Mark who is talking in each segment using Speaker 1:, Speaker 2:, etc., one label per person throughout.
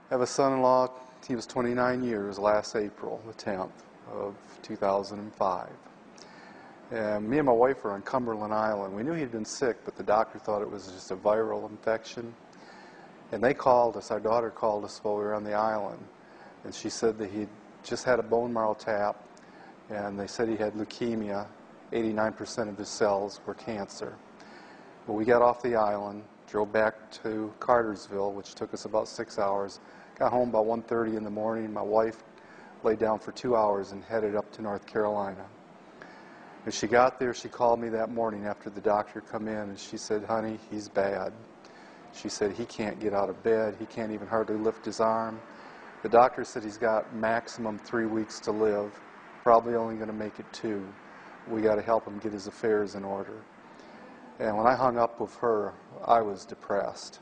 Speaker 1: I have a son-in-law. He was 29 years last April, the 10th of 2005. And me and my wife were on Cumberland Island. We knew he'd been sick, but the doctor thought it was just a viral infection. And they called us, our daughter called us while we were on the island. And she said that he'd just had a bone marrow tap, and they said he had leukemia. 89% of his cells were cancer. Well, we got off the island, drove back to Cartersville, which took us about 6 hours. Got home about 1:30 in the morning. My wife laid down for 2 hours and headed up to North Carolina. When she got there, she called me that morning after the doctor come in, and she said, "Honey, he's bad." She said, "He can't get out of bed. He can't even hardly lift his arm. The doctor said he's got maximum 3 weeks to live, probably only going to make it 2. We got to help him get his affairs in order." And when I hung up with her, I was depressed.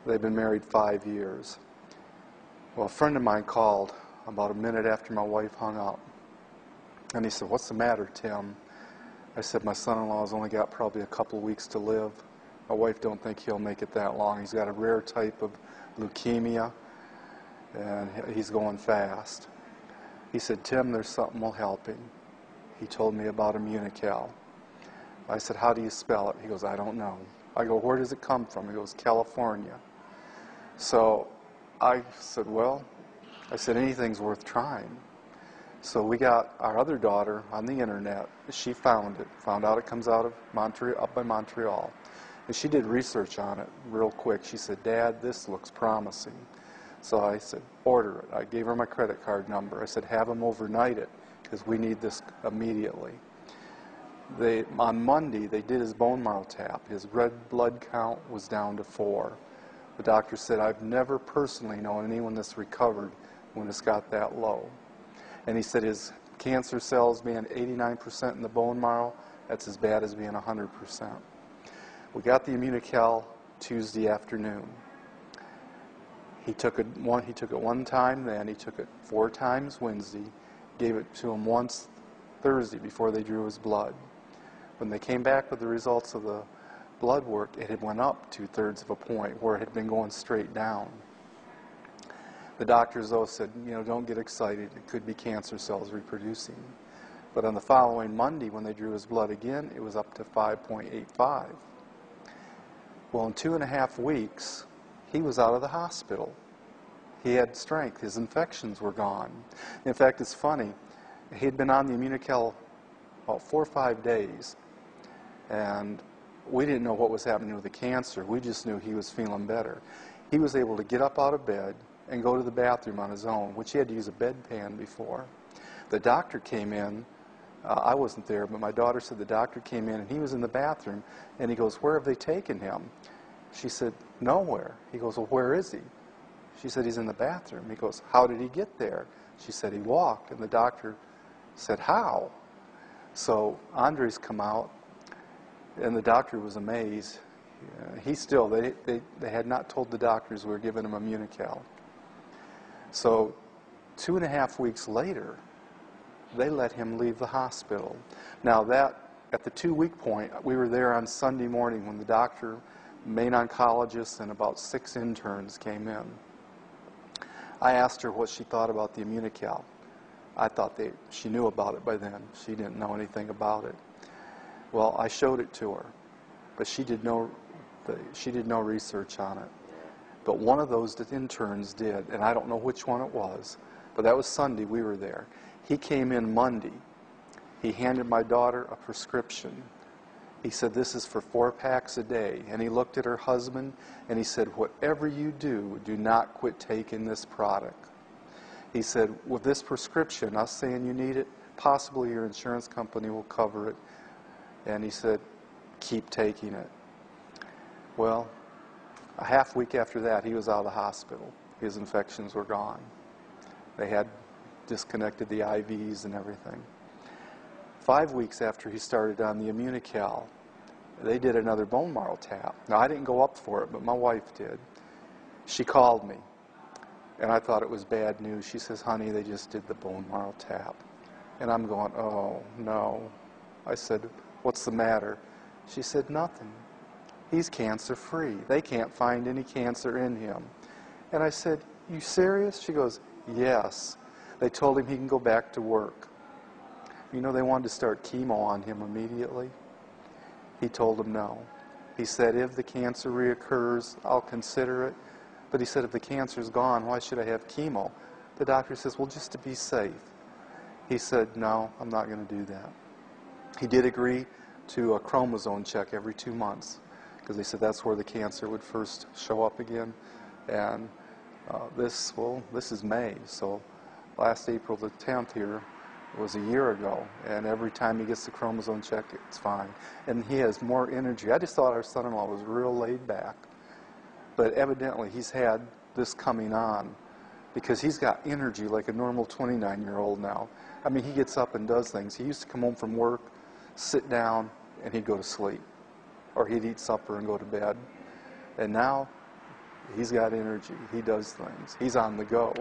Speaker 1: They've been married 5 years. Well, a friend of mine called about a minute after my wife hung up. And he said, "What's the matter, Tim?" I said, "My son-in-law's only got probably a couple of weeks to live. My wife don't think he'll make it that long. He's got a rare type of leukemia, and he's going fast." He said, "Tim, there's something will help him." He told me about Immunocal. I said, "How do you spell it?" He goes, "I don't know." I go, "Where does it come from?" He goes, "California." So I said, "Well," I said, "anything's worth trying." So we got our other daughter on the internet. She found out it comes out of Montreal, up by Montreal. And she did research on it real quick. She said, "Dad, this looks promising." So I said, "Order it." I gave her my credit card number. I said, "Have them overnight it, because we need this immediately." On Monday, they did his bone marrow tap. His red blood count was down to 4. The doctor said, "I've never personally known anyone that's recovered when it's got that low." And he said his cancer cells being 89% in the bone marrow, that's as bad as being 100%. We got the Immunocal Tuesday afternoon. He took it one time then, he took it 4 times Wednesday, gave it to him once Thursday before they drew his blood. When they came back with the results of the blood work, it had went up 2/3 of a point where it had been going straight down. The doctors, though, said, "Don't get excited. It could be cancer cells reproducing." But on the following Monday, when they drew his blood again, it was up to 5.85. Well, in 2.5 weeks, he was out of the hospital. He had strength. His infections were gone. In fact, it's funny. He had been on the Immunocal about 4 or 5 days, and we didn't know what was happening with the cancer. We just knew he was feeling better. He was able to get up out of bed and go to the bathroom on his own, which he had to use a bedpan before. The doctor came in. I wasn't there, but my daughter said the doctor came in, and he was in the bathroom, and he goes, "Where have they taken him?" She said, "Nowhere." He goes, "Well, where is he?" She said, "He's in the bathroom." He goes, "How did he get there?" She said, "He walked." And the doctor said, "How?" So Andre's come out, and the doctor was amazed. They had not told the doctors we were giving him Immunocal. So 2.5 weeks later, they let him leave the hospital. Now at the 2-week point, we were there on Sunday morning when the doctor, main oncologist, and about 6 interns came in. I asked her what she thought about the Immunocal. I thought she knew about it by then. She didn't know anything about it. Well, I showed it to her, but she did no research on it. But one of those interns did, and I don't know which one it was, but that was Sunday. We were there. He came in Monday. He handed my daughter a prescription. He said, "This is for 4 packs a day." And he looked at her husband, and he said, "Whatever you do not quit taking this product." He said, "With this prescription, us saying you need it, possibly your insurance company will cover it." And he said, "Keep taking it." Well, a half week after that, he was out of the hospital. His infections were gone. They had disconnected the IVs and everything. 5 weeks after he started on the Immunocal, they did another bone marrow tap. Now, I didn't go up for it, but my wife did. She called me, and I thought it was bad news. She says, "Honey, they just did the bone marrow tap." And I'm going, "Oh, no." I said, "What's the matter?" She said, "Nothing. He's cancer-free. They can't find any cancer in him." And I said, you serious? She goes, yes. They told him he can go back to work. You know, they wanted to start chemo on him immediately. He told them no. He said, if the cancer reoccurs, I'll consider it. But he said, if the cancer's gone, why should I have chemo? The doctor says, well, just to be safe. He said, no, I'm not going to do that. He did agree to a chromosome check every 2 months, because they said that's where the cancer would first show up again. And this is May, so last April the 10th here was a year ago, and every time he gets the chromosome check, it's fine. And he has more energy. I just thought our son-in-law was real laid back, but evidently he's had this coming on, because he's got energy like a normal 29-year-old now. I mean, he gets up and does things. He used to come home from work, sit down, and he'd go to sleep. Or he'd eat supper and go to bed. And now, he's got energy. He does things. He's on the go.